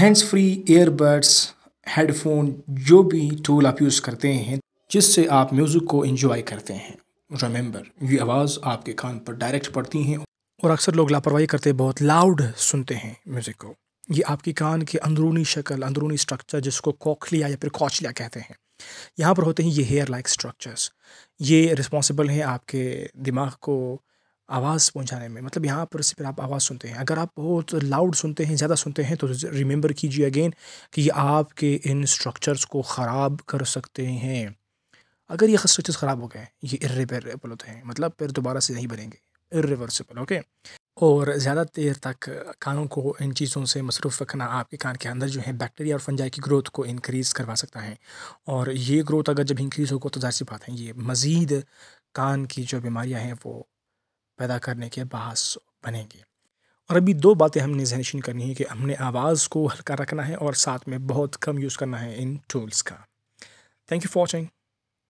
Hands free, earbuds, headphone, जो भी tool आप यूज़ करते हैं जिससे आप म्यूज़िक को एंजॉय करते हैं, रिमेंबर ये आवाज़ आपके कान पर डायरेक्ट पड़ती हैं और अक्सर लोग लापरवाही करते बहुत लाउड सुनते हैं म्यूज़िक को। ये आपकी कान की अंदरूनी शक्ल, अंदरूनी स्ट्रक्चर जिसको कोक्लिया या फिर कॉचलिया कहते हैं, यहाँ पर होते हैं ये हेयर लाइक स्ट्रक्चर्स। ये रिस्पॉन्सिबल हैं आपके दिमाग को आवाज़ पहुँचाने में, मतलब यहाँ पर से फिर आप आवाज़ सुनते हैं। अगर आप बहुत लाउड सुनते हैं, ज़्यादा सुनते हैं, तो रिमेंबर कीजिए अगेन कि ये आपके इन स्ट्रक्चर्स को ख़राब कर सकते हैं। अगर ये स्ट्रक्चर्स ख़राब हो गए, ये इर्रिपेरेबल होते हैं, मतलब फिर दोबारा से नहीं बनेंगे, इर्रिवर्सिबल, ओके। और ज़्यादा देर तक कानों को इन चीज़ों से मसरूफ़ रखना आपके कान के अंदर जो है बैक्टीरिया और फंजाई की ग्रोथ को इंक्रीज़ करवा सकता है। और ये ग्रोथ अगर जब इंक्रीज़ होगा तो ज़ाहिर-सी बात है ये मज़ीद कान की जो बीमारियाँ हैं वो पैदा करने के बाअस बनेंगी। और अभी 2 बातें हमने ज़हन-नशीं करनी है कि हमने आवाज़ को हल्का रखना है और साथ में बहुत कम यूज़ करना है इन टूल्स का। Thank you for watching.